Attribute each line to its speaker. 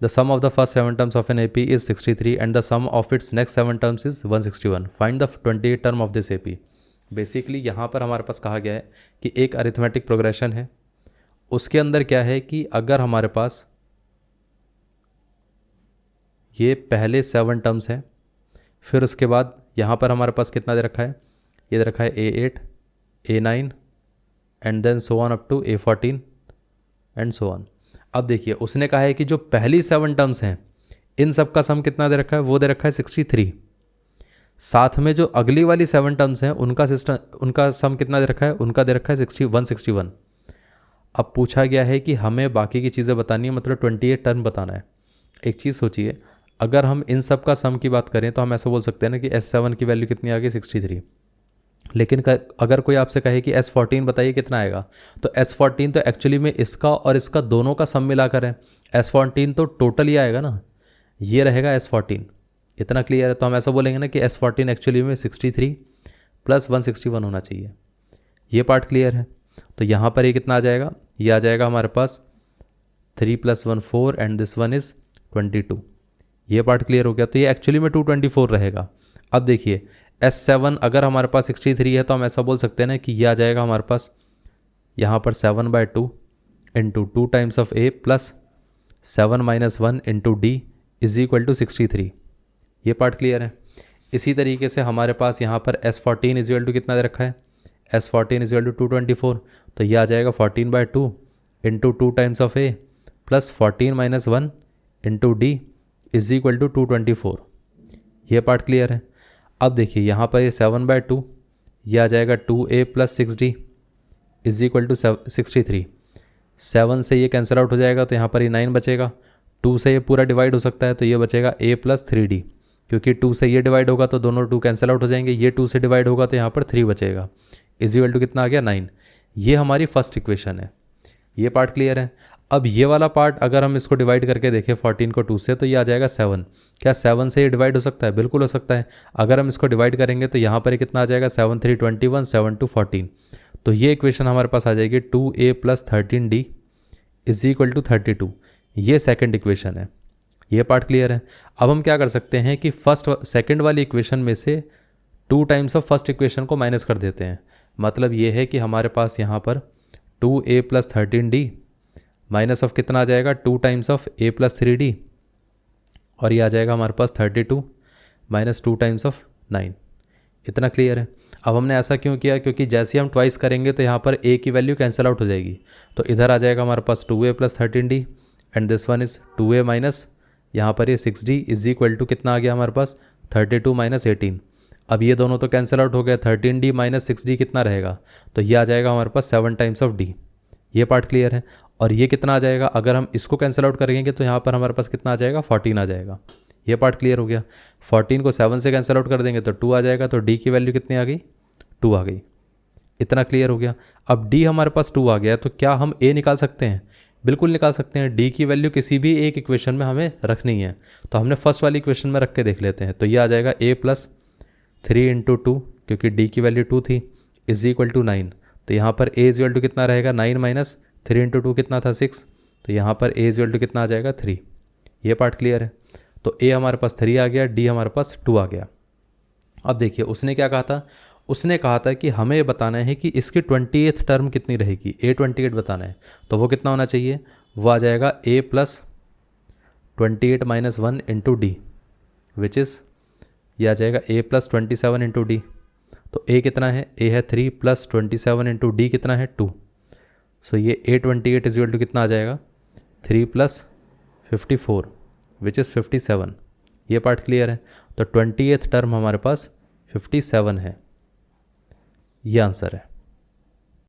Speaker 1: The sum of the first 7 terms of an AP is 63 and the sum of its next 7 terms is 161. Find the 28 term of this AP. Basically यहाँ पर हमारे पास कहा गया है कि एक arithmetic progression है, उसके अंदर क्या है कि अगर हमारे पास ये पहले 7 टर्म्स हैं, फिर उसके बाद यहाँ पर हमारे पास कितना दे रखा है, ये दे रखा है A8, A9 and then so on up to A14 and so on. अब देखिए उसने कहा है कि जो पहली 7 टर्म्स हैं इन सब का सम कितना दे रखा है, वो दे रखा है 63. साथ में जो अगली वाली 7 टर्म्स हैं उनका सम कितना दे रखा है, उनका दे रखा है 161. अब पूछा गया है कि हमें बाकी की चीज़ें बतानी है, मतलब 28 टर्म बताना है. एक चीज़ सोचिए, अगर हम इन सब का सम की बात करें तो हम ऐसा बोल सकते हैं ना कि S7 की वैल्यू कितनी आ गई 63. लेकिन अगर कोई आपसे कहे कि S14 बताइए कितना आएगा, तो S14 तो एक्चुअली में इसका और इसका दोनों का सम मिलाकर है. S14 तो टोटल ही आएगा ना, ये रहेगा S14. इतना क्लियर है. तो हम ऐसा बोलेंगे ना कि S14 एक्चुअली में 63 प्लस 161 होना चाहिए. ये पार्ट क्लियर है. तो यहाँ पर ये कितना आ जाएगा, ये आ जाएगा हमारे पास 3 + 1 4 एंड दिस वन इज़ 22. ये पार्ट क्लियर हो गया. तो ये एक्चुअली में 224 रहेगा. अब देखिए S7 अगर हमारे पास 63 है तो हम ऐसा बोल सकते हैं ना कि ये आ जाएगा हमारे पास यहाँ पर 7/2 into 2 times of A plus 7 - 1 into D is equal to 63. ये पार्ट क्लियर है. इसी तरीके से हमारे पास यहाँ पर S14 इज इक्वल टू कितना दे रखा है, S14 इज इक्वल टू 224. तो ये आ जाएगा 14/2 into 2 times of A plus 14 - 1 into D is equal to 224. ये पार्ट क्लियर है. अब देखिए यहाँ पर ये 7/2, ये आ जाएगा 2A plus 6D is equal to 63. 7 से ये कैंसिल आउट हो जाएगा तो यहाँ पर ये 9 बचेगा. 2 से ये पूरा डिवाइड हो सकता है तो ये बचेगा A प्लस 3D, क्योंकि 2 से ये डिवाइड होगा तो दोनों 2 कैंसिल आउट हो जाएंगे. ये 2 से डिवाइड होगा तो यहाँ पर 3 बचेगा. इज इक्वल टू कितना आ गया 9. ये हमारी फर्स्ट इक्वेशन है. ये पार्ट क्लियर है. अब ये वाला पार्ट अगर हम इसको डिवाइड करके देखें 14 को 2 से, तो ये आ जाएगा 7. क्या 7 से ये डिवाइड हो सकता है? बिल्कुल हो सकता है. अगर हम इसको डिवाइड करेंगे तो यहाँ पर कितना आ जाएगा 7 × 3 = 21, 7 × 2 = 14. तो ये इक्वेशन हमारे पास आ जाएगी 2A plus 13D is equal to 32. ये सेकेंड इक्वेशन है. ये पार्ट क्लियर है. अब हम क्या कर सकते हैं कि सेकेंड वाली इक्वेशन में से 2 टाइम्स ऑफ फर्स्ट इक्वेशन को माइनस कर देते हैं. मतलब ये है कि हमारे पास यहाँ पर 2A plus 13D minus of कितना आ जाएगा 2 times of A plus 3D, और ये आ जाएगा हमारे पास 32 माइनस 2 टाइम्स ऑफ 9. इतना क्लियर है. अब हमने ऐसा क्यों किया, क्योंकि जैसे ही हम ट्वाइस करेंगे तो यहाँ पर A की वैल्यू कैंसिल आउट हो जाएगी. तो इधर आ जाएगा हमारे पास 2A plus 13D and this one is 2A minus यहाँ पर ये 6D इज इक्वल टू कितना आ गया हमारे पास 32 माइनस 18. अब ये दोनों तो कैंसिल आउट हो गया. 13D माइनस 6D कितना रहेगा, तो ये आ जाएगा हमारे पास 7 टाइम्स ऑफ D. ये पार्ट क्लियर है. और ये कितना आ जाएगा, अगर हम इसको कैंसिल आउट करेंगे तो यहाँ पर हमारे पास कितना आ जाएगा 14 आ जाएगा. ये पार्ट क्लियर हो गया. 14 को 7 से कैंसिल आउट कर देंगे तो 2 आ जाएगा. तो D की वैल्यू कितनी आ गई, 2 आ गई. इतना क्लियर हो गया. अब D हमारे पास 2 आ गया तो क्या हम A निकाल सकते हैं? बिल्कुल निकाल सकते हैं. D की वैल्यू किसी भी एक इक्वेशन में हमें रखनी है, तो हमने फर्स्ट वाली इक्वेशन में रख के देख लेते हैं. तो ये आ जाएगा A प्लस 3 × 2, क्योंकि D की वैल्यू 2 थी, इज इक्वल टू 9. तो यहाँ पर A इज इक्वल टू कितना रहेगा 9 माइनस 3 × 2 कितना था 6. तो यहाँ पर A इज इक्वल टू कितना आ जाएगा 3. ये पार्ट क्लियर है. तो A हमारे पास 3 आ गया, D हमारे पास 2 आ गया. अब देखिए उसने क्या कहा था, उसने कहा था कि हमें बताना है कि इसकी 28th टर्म कितनी रहेगी. A28 बताना है. तो वो कितना होना चाहिए, वो आ जाएगा A plus 28 minus 1 into D which is ये आ जाएगा A प्लस 27 इंटू D. तो A कितना है, A है 3 प्लस 27 इंटू D कितना है 2. सो ये A28 इज इक्वल टू कितना आ जाएगा 3 प्लस 54 विच इज़ 57. ये पार्ट क्लियर है. तो 28th टर्म हमारे पास 57 है. ये आंसर है.